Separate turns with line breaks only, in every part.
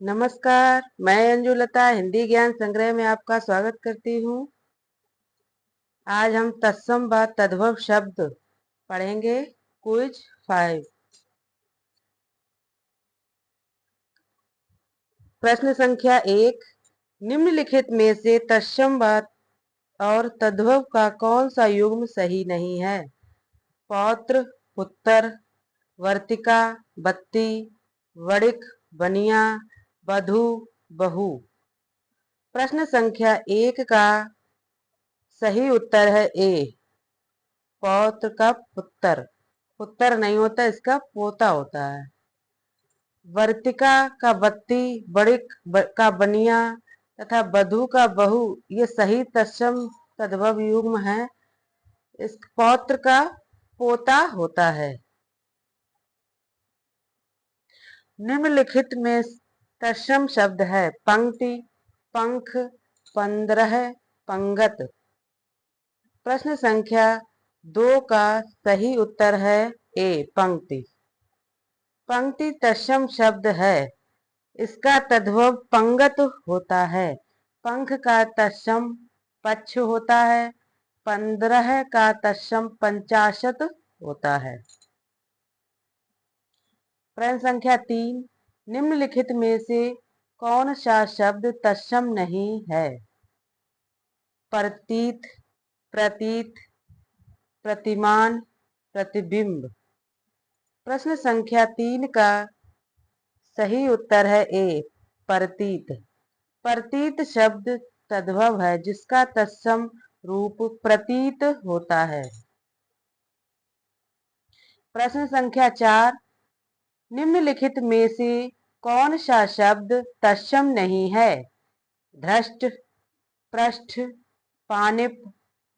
नमस्कार, मैं अंजुलता हिंदी ज्ञान संग्रह में आपका स्वागत करती हूँ। आज हम तत्सम व तद्भव शब्द पढ़ेंगे। क्विज 5। प्रश्न संख्या 1। निम्नलिखित में से तत्सम व और तद्भव का कौन सा युग्म सही नहीं है? पौत्र, पुत्र, वर्तिका, बत्ती, वणिक, बनिया, वधू, बहू। प्रश्न संख्या 1 का सही उत्तर है ए, पौत्र का पुत्र। पुत्र नहीं होता, इसका पोता होता है। वर्तिका का बत्ती, बड़िक का बनिया तथा वधू का बहू ये सही तत्सम तद्भव युग्म है। इस पौत्र का पोता होता है। निम्नलिखित में तत्सम शब्द है पंक्ति, पंख, 15, पंगत। प्रश्न संख्या 2 का सही उत्तर है ए, पंक्ति। पंक्ति तत्सम शब्द है। इसका तद्भव पंगत होता है। पंख का तत्सम पक्ष होता है। 15 का तत्सम पंचाशत होता है। प्रश्न संख्या 3। निम्नलिखित में से कौन सा शब्द तत्सम नहीं है? प्रतीत, प्रतीत, प्रतिमान, प्रतिबिंब। प्रश्न संख्या 3 का सही उत्तर है ए, प्रतीत। प्रतीत शब्द तद्भव है जिसका तत्सम रूप प्रतीत होता है। प्रश्न संख्या 4। निम्नलिखित में से कौन सा शब्द तत्सम नहीं है? धृष्ट, पृष्ठ, पानिप,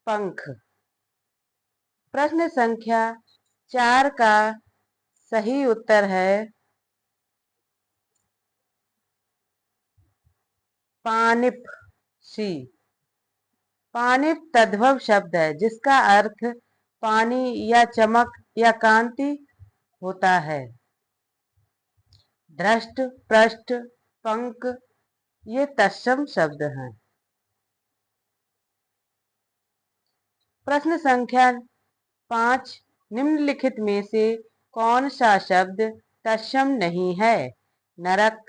पंख। प्रश्न संख्या 4 का सही उत्तर है पानिप, सी। पानिप तद्भव शब्द है जिसका अर्थ पानी या चमक या कांति होता है। धृष्ट, पृष्ठ, पंख ये तत्सम शब्द हैं। प्रश्न संख्या 5। निम्नलिखित में से कौन सा शब्द तत्सम नहीं है? नरक,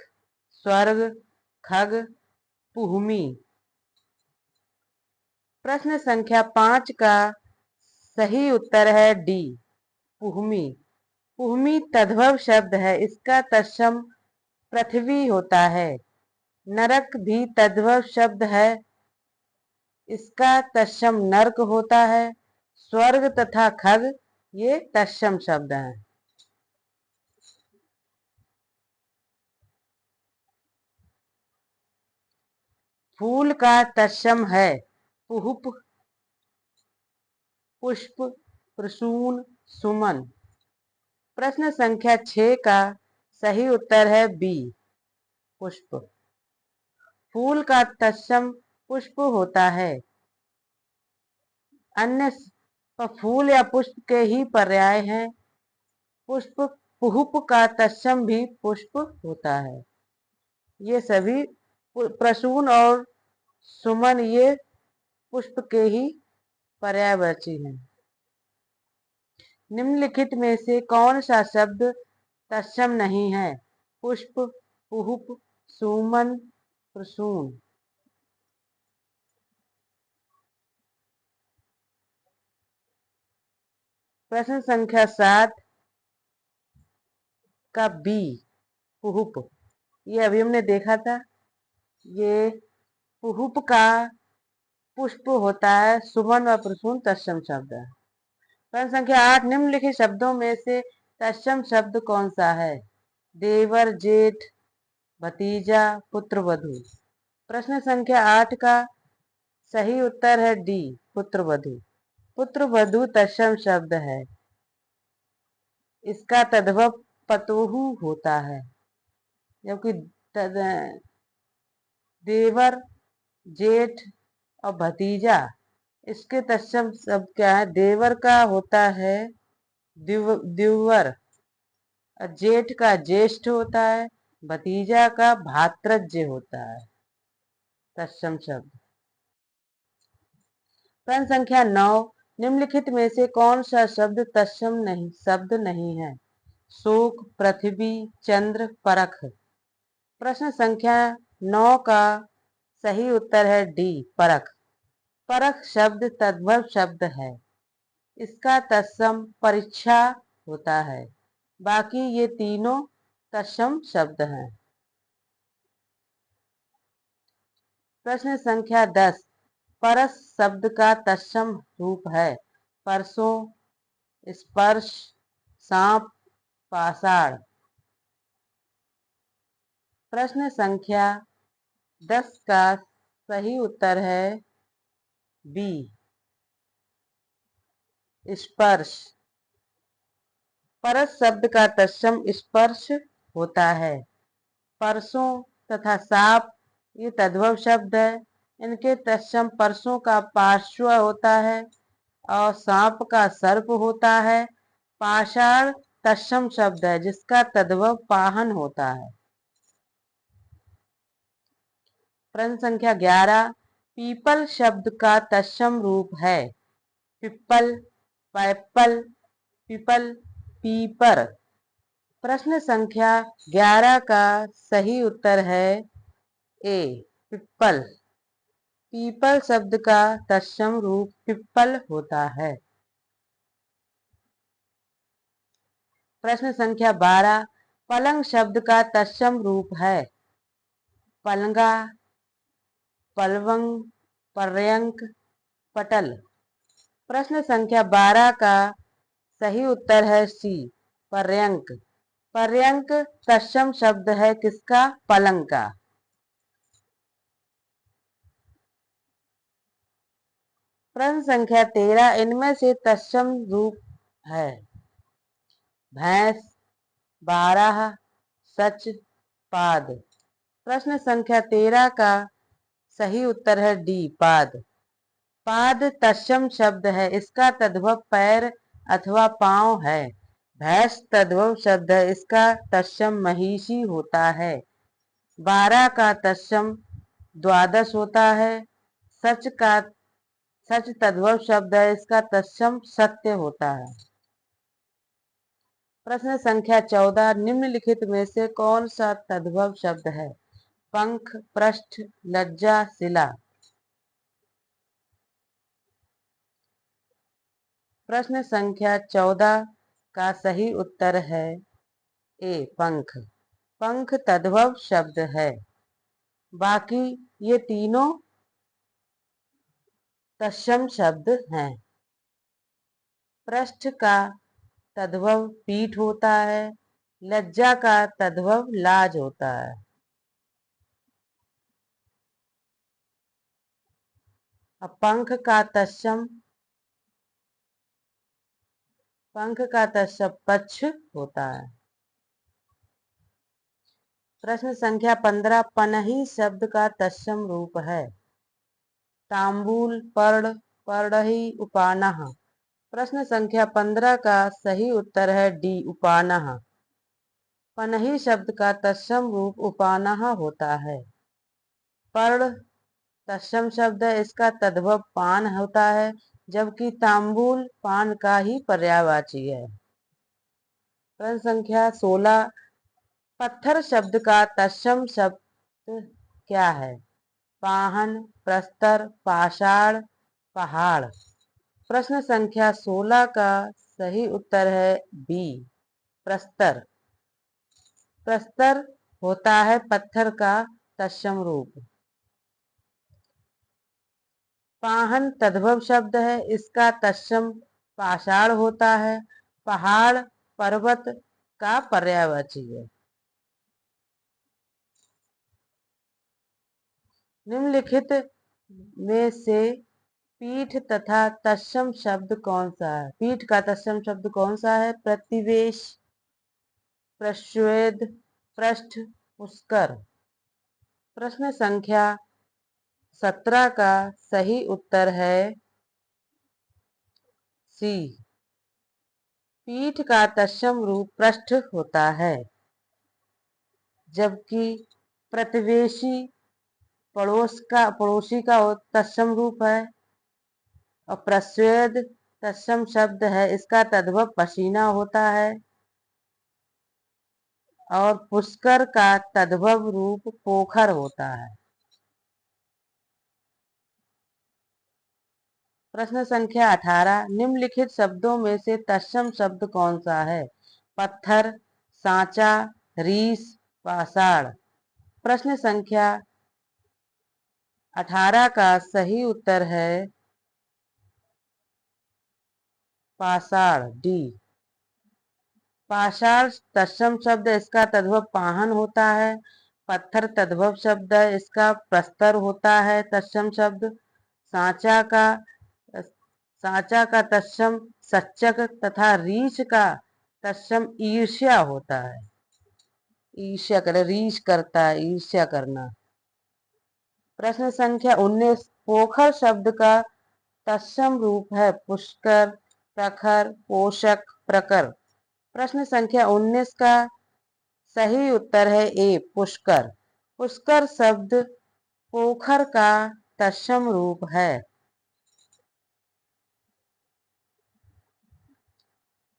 स्वर्ग, खग, पुहमी। प्रश्न संख्या 5 का सही उत्तर है डी, पुहमी। पुहमी तद्भव शब्द है। इसका तत्सम पृथ्वी होता है। नरक भी तद्भव शब्द है। इसका तत्सम नर्क होता है। स्वर्ग तथा खग ये तत्सम शब्द हैं। फूल का तत्सम है पुष्प, पुष्प, प्रसून, सुमन। प्रश्न संख्या 6 का सही उत्तर है बी, पुष्प। फूल का तत्सम पुष्प होता है। अन्य फूल या पुष्प के ही पर्याय हैं। पुष्प, पुष्प का तत्सम भी पुष्प होता है। ये सभी प्रसून और सुमन ये पुष्प के ही पर्यायवाची हैं। निम्नलिखित में से कौन सा शब्द तत्सम नहीं है? पुष्प, पुष्प, सुमन, प्रसून। प्रश्न संख्या 7 का बी, पुष्प। ये अभी हमने देखा था। ये पुष्प का पुष्प होता है। सुमन व प्रसून तत्सम शब्द है। प्रश्न संख्या 8। निम्नलिखित शब्दों में से तत्सम शब्द कौन सा है? देवर, जेठ, भतीजा, पुत्र, वधू। प्रश्न संख्या 8 का सही उत्तर है डी, पुत्र वधू। पुत्र वधू तत्सम शब्द है। इसका तद्भव पतोहू होता है। जबकि देवर, जेठ और भतीजा इसके तत्सम शब्द क्या है? देवर का होता है द्विवर, जेठ का ज्येष्ठ होता है भतीजा का भातृज्य होता है। तत्सम शब्द। प्रश्न संख्या 9, निम्नलिखित में से कौन सा शब्द तत्सम नहीं है? शोक, पृथ्वी, चंद्र, परख। प्रश्न संख्या 9 का सही उत्तर है डी, परख। परख शब्द तद्भव शब्द है, इसका तत्सम परीक्षा होता है। बाकी ये तीनों तत्सम शब्द हैं। प्रश्न संख्या 10, परस शब्द का तत्सम रूप है परसों, स्पर्श, सांप, पाषाण। प्रश्न संख्या 10 का सही उत्तर है बी, स्पर्श। परस शब्द का तत्सम स्पर्श होता है। परसों तथा सांप ये तद्भव शब्द है, इनके तत्सम परसों का पार्श्व होता है और सांप का सर्प होता है। पाषाण तत्सम शब्द है जिसका तद्भव पाहन होता है। प्रश्न संख्या 11, पीपल शब्द का तत्सम रूप है पिप्पल, पैप्पल, पिपल, पीपर। प्रश्न संख्या 11 का सही उत्तर है ए, पिप्पल। पीपल शब्द का तत्सम रूप पिप्पल होता है। प्रश्न संख्या 12, पलंग शब्द का तत्सम रूप है पलंगा, पलवंग, पर्यंक, पटल। प्रश्न संख्या 12 का सही उत्तर है सी, पर्यंक। पर्यंक तत्सम शब्द है किसका? पलंग का। प्रश्न संख्या 13, इनमें से तत्सम रूप है भैंस, बारह, सच, पाद। प्रश्न संख्या 13 का सही उत्तर है डी, पाद। पाद तत्सम शब्द है, इसका तद्भव पैर अथवा पांव है। भैंस तद्भव शब्द है, इसका तत्सम महिषी होता है। 12 का तत्सम द्वादश होता है। सच तद्भव शब्द है, इसका तत्सम सत्य होता है। प्रश्न संख्या 14, निम्नलिखित में से कौन सा तद्भव शब्द है? पंख, पृष्ठ, लज्जा, शिला। प्रश्न संख्या 14 का सही उत्तर है ए, पंख। पंख तद्भव शब्द है, बाकी ये तीनों तत्सम शब्द हैं। पृष्ठ का तद्भव पीठ होता है, लज्जा का तद्भव लाज होता है। अब पंख का तत्सम पक्ष होता है। प्रश्न संख्या 15, पनही शब्द का तत्सम रूप है तांबूल, पर्ण, पर्णहि, उपानह। प्रश्न संख्या 15 का सही उत्तर है डी, उपानह। पनही शब्द का तत्सम रूप उपानह होता है। पर्ण तत्सम शब्द है, इसका तद्भव पान होता है, जबकि तांबूल पान का ही पर्यायवाची है। प्रश्न संख्या 16, पत्थर शब्द का तत्सम शब्द क्या है? पाहन, प्रस्तर, पाषाण, पहाड़। प्रश्न संख्या 16 का सही उत्तर है बी, प्रस्तर। प्रस्तर होता है पत्थर का तत्सम रूप। पाहन तद्भव शब्द है, इसका तत्सम पाषाण होता है। पहाड़ पर्वत का पर्यायवाची है। निम्नलिखित में से पीठ तथा तत्सम शब्द कौन सा है? पीठ का तत्सम शब्द कौन सा है? प्रतिवेश, प्रश्वेद, पृष्ठ, पुष्कर। प्रश्न संख्या 17 का सही उत्तर है सी, पीठ का तत्सम रूप पृष्ठ होता है। जबकि प्रतिवेशी पड़ोसी का तत्सम रूप है। और प्रस्वेद तत्सम शब्द है, इसका तद्भव पसीना होता है। और पुष्कर का तद्भव रूप पोखर होता है। प्रश्न संख्या 18, निम्नलिखित शब्दों में से तत्सम शब्द कौन सा है? पत्थर, सांचा, रीस, पाषाण। प्रश्न संख्या 18 का सही उत्तर है पाषाण, डी। पाषाण तत्सम शब्द, इसका तद्भव पाहन होता है। पत्थर तद्भव शब्द है, इसका प्रस्तर होता है तत्सम शब्द। सांचा का सांचा का तत्सम सच्चक तथा रीछ का तत्सम ईर्ष्या होता है। ईर्ष्या कर, रीछ करता है, ईर्ष्या करना। प्रश्न संख्या 19, पोखर शब्द का तत्सम रूप है पुष्कर, प्रखर, पोषक, प्रकर। प्रश्न संख्या 19 का सही उत्तर है ए, पुष्कर। पुष्कर शब्द पोखर का तत्सम रूप है।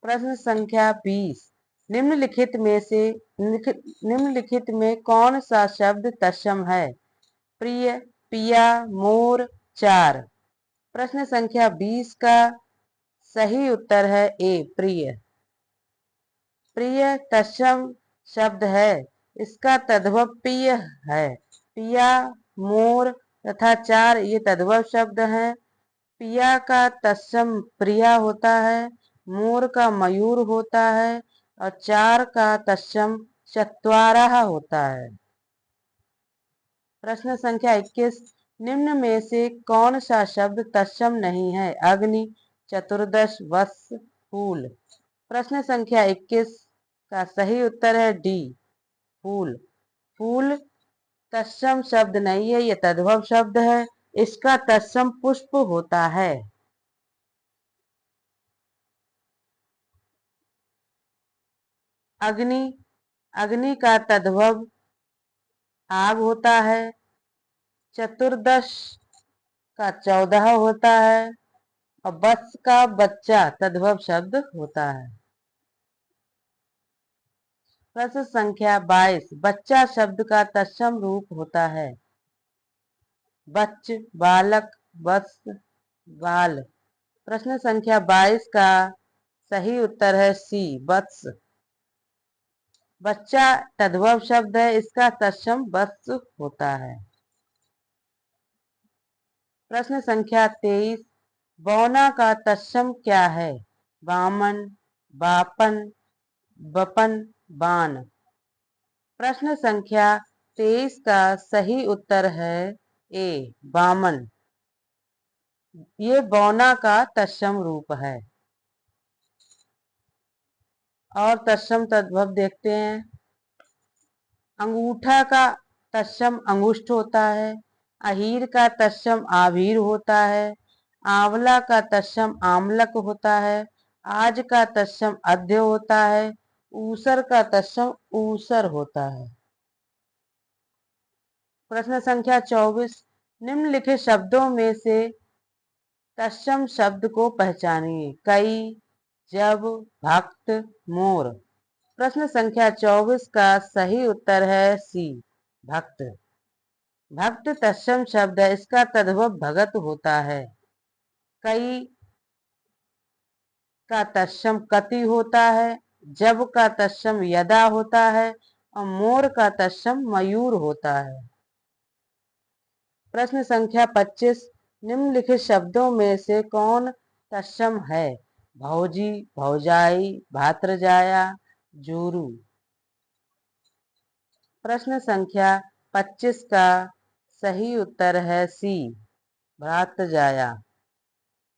प्रश्न संख्या 20, निम्नलिखित में कौन सा शब्द तत्सम है? प्रिय, पिया, मोर, चार। प्रश्न संख्या 20 का सही उत्तर है ए, प्रिय। प्रिय तत्सम शब्द है, इसका तद्भव प्रिय है। पिया, मोर तथा चार ये तद्भव शब्द हैं। पिया का तत्सम प्रिया होता है, मोर का मयूर होता है और चार का तत्सम चत्वारः होता है। प्रश्न संख्या 21, निम्न में से कौन सा शब्द तत्सम नहीं है? अग्नि, चतुर्दश, वत्स, फूल। प्रश्न संख्या 21 का सही उत्तर है डी, फूल। फूल तत्सम शब्द नहीं है, यह तद्भव शब्द है। इसका तत्सम पुष्प होता है। अग्नि, अग्नि का तद्भव आग होता है। चतुर्दश का 14 होता है और वत्स का बच्चा तद्भव शब्द होता है। प्रश्न संख्या 22, बच्चा शब्द का तत्सम रूप होता है बच्च, बालक, वत्स, बाल। प्रश्न संख्या 22 का सही उत्तर है सी, वत्स। बच्चा तद्भव शब्द है, इसका तत्सम वत्स होता है। प्रश्न संख्या 23, बौना का तत्सम क्या है? वामन, बापन, बपन, बान। प्रश्न संख्या 23 का सही उत्तर है ए, वामन। ये बौना का तत्सम रूप है। और तत्सम तद्भव देखते हैं। अंगूठा का तत्सम अंगुष्ठ होता है। अहीर का तत्सम आभीर होता है। आंवला का तत्सम आमलक होता है। आज का तत्सम अध्य होता है। ऊसर का तत्सम ऊसर होता है। प्रश्न संख्या 24, निम्नलिखित शब्दों में से तत्सम शब्द को पहचानिए। कई, जब, भक्त, मोर। प्रश्न संख्या 24 का सही उत्तर है सी, भक्त। भक्त तत्सम शब्द है, इसका तद्भव भगत होता है। कई का तत्सम कति होता है। जब का तत्सम यदा होता है और मोर का तत्सम मयूर होता है। प्रश्न संख्या 25, निम्नलिखित शब्दों में से कौन तत्सम है? भौजी, भौजाई, भातृजाया, जोरू। प्रश्न संख्या 25 का सही उत्तर है सी, भ्रातृजाया।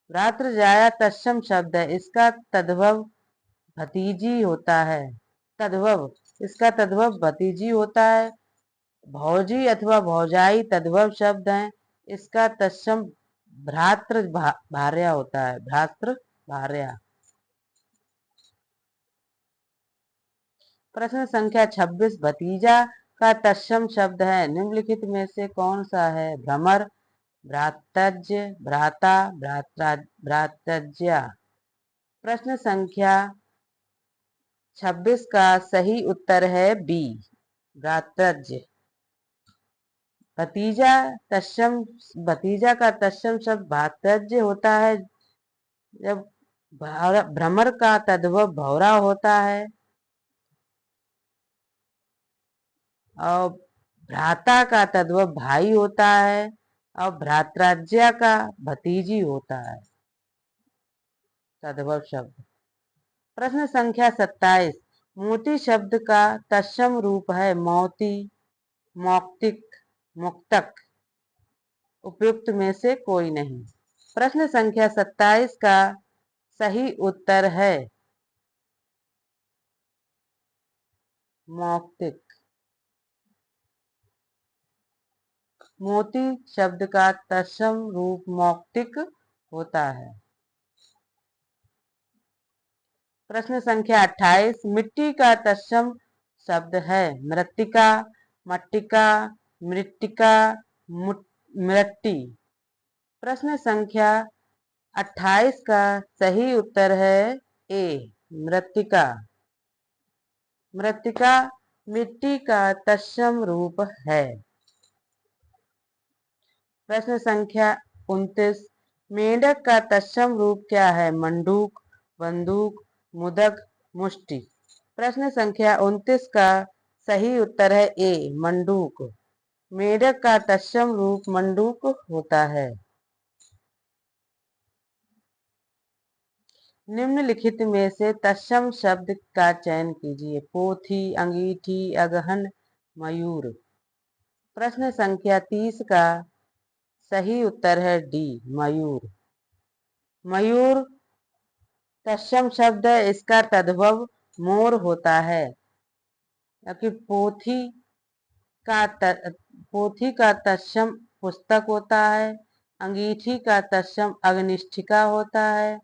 भ्रातृजाया तत्सम शब्द है, इसका तद्भव भतीजी होता है। इसका तद्भव भतीजी होता है। भौजी अथवा भौजाई तद्भव शब्द है, इसका तत्सम भ्रातृ भार्या होता है, भ्रातृ भार्या। प्रश्न संख्या 26, भतीजा का तत्सम शब्द है? निम्नलिखित में से कौन सा है? भ्रमर, भ्रातृज्य, भ्राता, भ्रातृज्या। प्रश्न संख्या 26 का सही उत्तर है बी, भ्रातृज्य। भतीजा तत्सम, भतीजा का तत्सम शब्द भ्रातृज्य होता है जब भ्रमर का तद्भव भौरा होता है और भ्राता का तद्भव भाई होता है और भ्रातृज्या का भतीजी होता है तद्भव शब्द। प्रश्न संख्या 27, मोती शब्द का तत्सम रूप है? मोती, मौक्तिक, मुक्तक। उपयुक्त में से कोई नहीं। प्रश्न संख्या 27 का सही उत्तर है मौक्तिक। मोती शब्द का तत्सम रूप मौक्तिक होता है। प्रश्न संख्या 28, मिट्टी का तत्सम शब्द है? मृत्तिका, मट्टिका, मृत्तिका, मृट्टी। प्रश्न संख्या 28 का सही उत्तर है ए, मृत्तिका। मृत्तिका मिट्टी का तत्सम रूप है। प्रश्न संख्या 29, मेंढक का तत्सम रूप क्या है? मंडूक, बंदूक, मुदक, मुष्टि। प्रश्न संख्या 29 का सही उत्तर है ए, मंडूक। मेढक का तत्सम रूप मंडूक होता है। निम्नलिखित में से तत्सम शब्द का चयन कीजिए। पोथी, अंगीठी, अगहन, मयूर। प्रश्न संख्या 30 का सही उत्तर है डी, मयूर। मयूर तत्सम शब्द है, इसका तद्भव मोर होता है क्योंकि पोथी का तत्सम पुस्तक होता है, अंगीठी का तत्सम अग्निष्ठिका होता है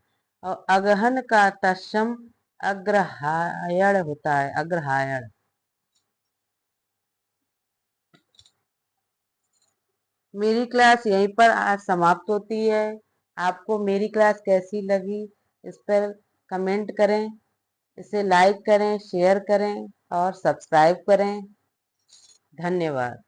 और अगहन का तत्सम अग्रहायण होता है, अग्रहायण। मेरी क्लास यहीं पर आज समाप्त होती है। आपको मेरी क्लास कैसी लगी इस पर कमेंट करें, इसे लाइक करें, शेयर करें और सब्सक्राइब करें। धन्यवाद।